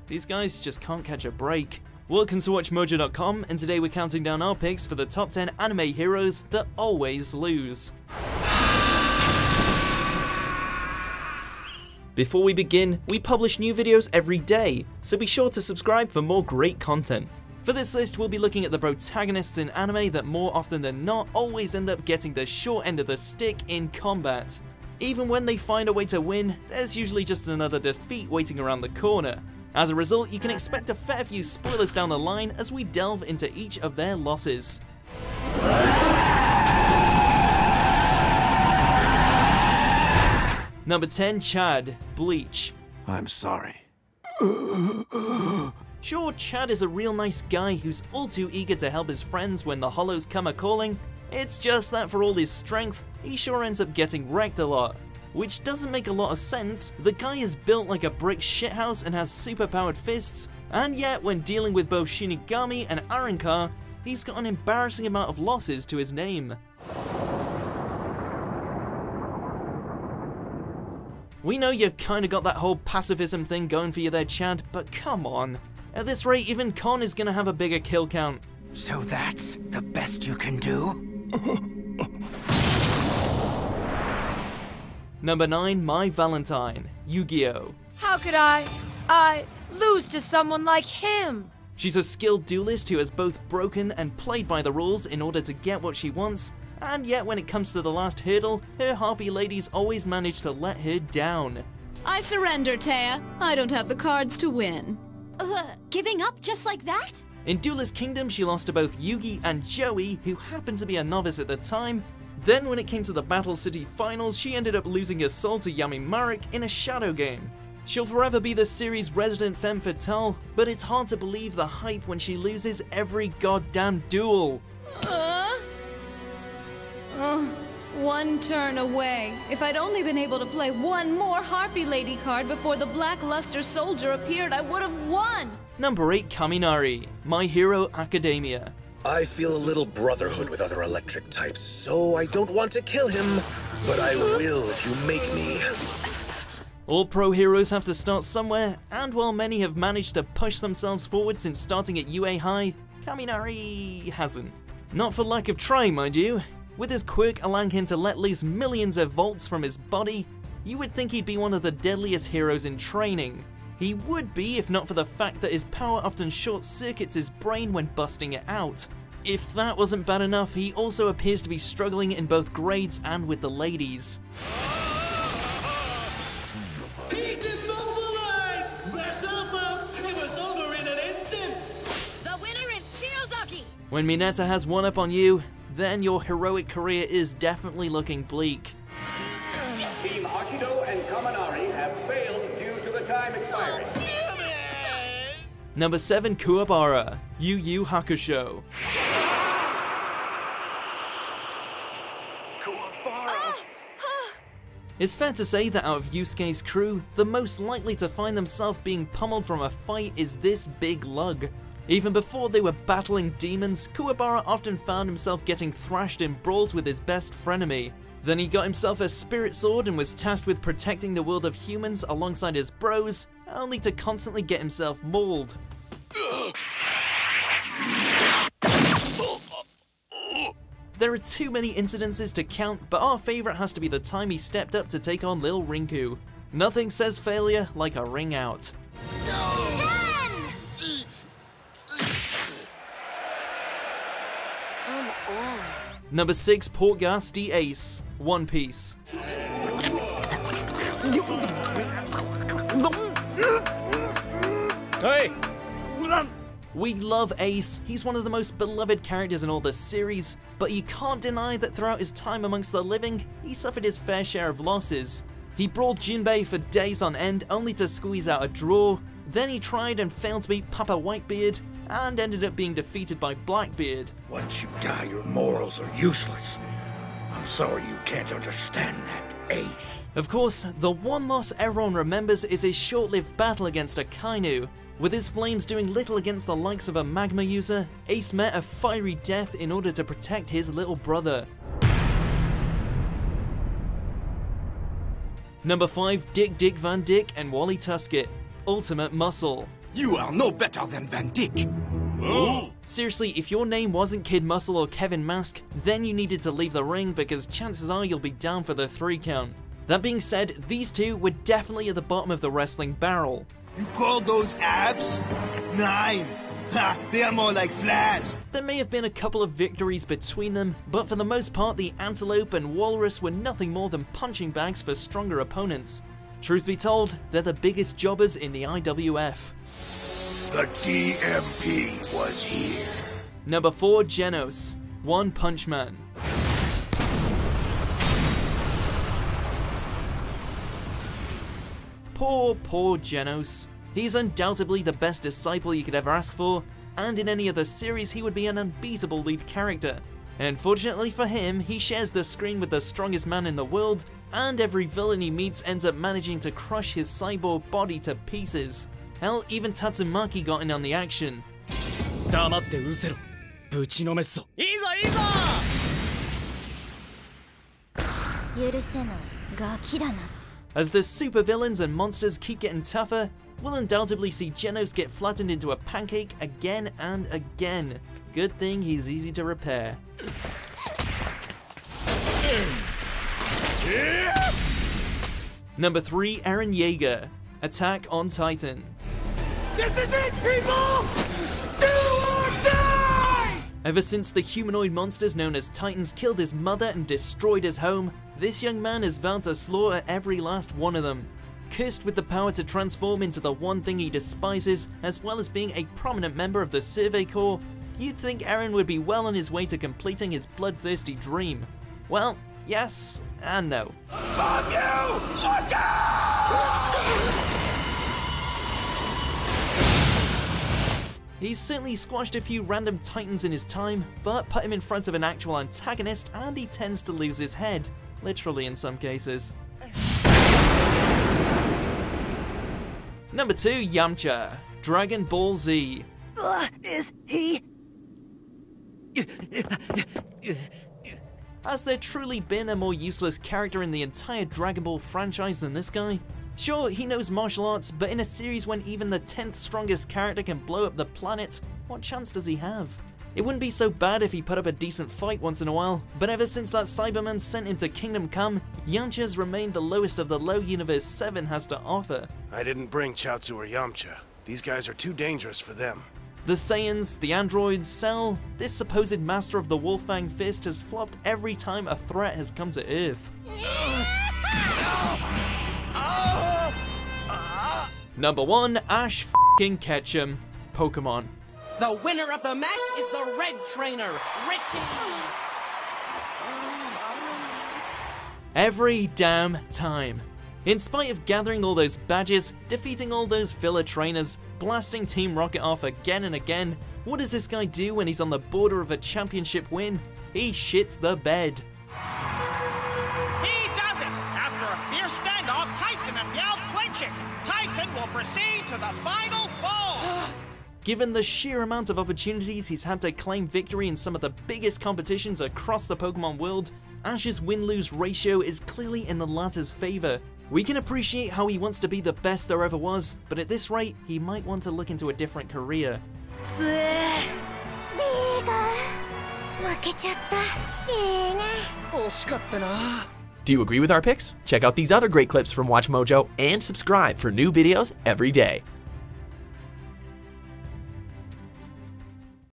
These guys just can't catch a break. Welcome to WatchMojo.com, and today we're counting down our picks for the top 10 anime heroes that always lose. Before we begin, we publish new videos every day, so be sure to subscribe for more great content. For this list, we'll be looking at the protagonists in anime that more often than not always end up getting the short end of the stick in combat. Even when they find a way to win, there's usually just another defeat waiting around the corner. As a result, you can expect a fair few spoilers down the line as we delve into each of their losses. Number 10, Chad, Bleach. I'm sorry. Sure, Chad is a real nice guy who's all too eager to help his friends when the hollows come a-calling. It's just that for all his strength, he sure ends up getting wrecked a lot. Which doesn't make a lot of sense. The guy is built like a brick shithouse and has superpowered fists, and yet when dealing with both Shinigami and Arrancar, he's got an embarrassing amount of losses to his name. We know you've kinda got that whole pacifism thing going for you there, Chad, but come on. At this rate, even Kon is gonna have a bigger kill count. So that's the best you can do? Number 9, Mai Valentine, Yu-Gi-Oh! How could I lose to someone like him? She's a skilled duelist who has both broken and played by the rules in order to get what she wants, and yet when it comes to the last hurdle, her harpy ladies always manage to let her down. I surrender, Taya. I don't have the cards to win. Giving up just like that? In Duelist Kingdom, she lost to both Yugi and Joey, who happened to be a novice at the time. Then when it came to the Battle City Finals, she ended up losing her soul to Yami Marek in a shadow game. She'll forever be the series' resident femme fatale, but it's hard to believe the hype when she loses every goddamn duel. One turn away. If I'd only been able to play one more Harpy Lady card before the Blackluster Soldier appeared, I would have won! Number 8, Kaminari, My Hero Academia. I feel a little brotherhood with other electric types, so I don't want to kill him, but I will if you make me. All pro heroes have to start somewhere, and while many have managed to push themselves forward since starting at UA High, Kaminari hasn't. Not for lack of trying, mind you. With his quirk allowing him to let loose millions of volts from his body, you would think he'd be one of the deadliest heroes in training. He would be if not for the fact that his power often short-circuits his brain when busting it out. If that wasn't bad enough, he also appears to be struggling in both grades and with the ladies. He's immobilized! That's all, folks! It was over in an instant! The winner is Shiozaki! When Mineta has one up on you, then your heroic career is definitely looking bleak. Team Hakusho and Kaminari have failed due to the time expiring. Number 7, Kuwabara, Yu Hakusho. Kuwabara! It's fair to say that out of Yusuke's crew, the most likely to find themselves being pummeled from a fight is this big lug. Even before they were battling demons, Kuwabara often found himself getting thrashed in brawls with his best frenemy. Then he got himself a spirit sword and was tasked with protecting the world of humans alongside his bros, only to constantly get himself mauled. There are too many incidences to count, but our favourite has to be the time he stepped up to take on Lil Rinku. Nothing says failure like a ring out. Number 6, Portgas D Ace, One Piece. Hey! We love Ace, he's one of the most beloved characters in all the series, but you can't deny that throughout his time amongst the living, he suffered his fair share of losses. He brawled Jinbei for days on end only to squeeze out a draw, then he tried and failed to beat Papa Whitebeard, and ended up being defeated by Blackbeard. Once you die, your morals are useless. I'm sorry you can't understand that, Ace. Of course, the one loss everyone remembers is his short-lived battle against Akainu. With his flames doing little against the likes of a magma user, Ace met a fiery death in order to protect his little brother. Number 5, Dyck Van Dyck and Wally Tusket, Ultimate Muscle. You are no better than Van Dyck. Seriously, if your name wasn't Kid Muscle or Kevin Mask, then you needed to leave the ring because chances are you'll be down for the 3 count. That being said, these two were definitely at the bottom of the wrestling barrel. You call those abs? 9. Ha, they are more like flaps. There may have been a couple of victories between them, but for the most part the Antelope and Walrus were nothing more than punching bags for stronger opponents. Truth be told, they're the biggest jobbers in the IWF. The DMP was here. Number 4, Genos, One Punch Man. Poor Genos. He's undoubtedly the best disciple you could ever ask for, and in any other series he would be an unbeatable lead character. Unfortunately for him, he shares the screen with the strongest man in the world, and every villain he meets ends up managing to crush his cyborg body to pieces. Hell, even Tatsumaki got in on the action. As the supervillains and monsters keep getting tougher, we'll undoubtedly see Genos get flattened into a pancake again and again. Good thing he's easy to repair. Number 3, Eren Yeager, Attack on Titan. This is it, people! Do or die! Ever since the humanoid monsters known as Titans killed his mother and destroyed his home, this young man has vowed to slaughter every last one of them. Cursed with the power to transform into the one thing he despises, as well as being a prominent member of the Survey Corps, you'd think Eren would be well on his way to completing his bloodthirsty dream. Well, yes and no. Bob you! Look out! He's certainly squashed a few random titans in his time, but put him in front of an actual antagonist and he tends to lose his head. Literally in some cases. Number 2, Yamcha, Dragon Ball Z. Is he? Has there truly been a more useless character in the entire Dragon Ball franchise than this guy? Sure, he knows martial arts, but in a series when even the 10th strongest character can blow up the planet, what chance does he have? It wouldn't be so bad if he put up a decent fight once in a while, but ever since that Cyberman sent him to Kingdom Come, Yamcha's remained the lowest of the low Universe 7 has to offer. I didn't bring Chaozu or Yamcha. These guys are too dangerous for them. The Saiyans, the androids, Cell, this supposed master of the Wolfang Fist has flopped every time a threat has come to Earth. Number 1, Ash Ketchum, Pokemon. The winner of the match is the red trainer, Richie! Every damn time. In spite of gathering all those badges, defeating all those filler trainers, blasting Team Rocket off again and again, what does this guy do when he's on the border of a championship win? He shits the bed. He does it! After a fierce standoff, Tyson and Meowth clinching. Tyson will proceed to the final four! Given the sheer amount of opportunities he's had to claim victory in some of the biggest competitions across the Pokemon world, Ash's win-lose ratio is clearly in the latter's favor. We can appreciate how he wants to be the best there ever was, but at this rate, he might want to look into a different career. Do you agree with our picks? Check out these other great clips from WatchMojo and subscribe for new videos every day.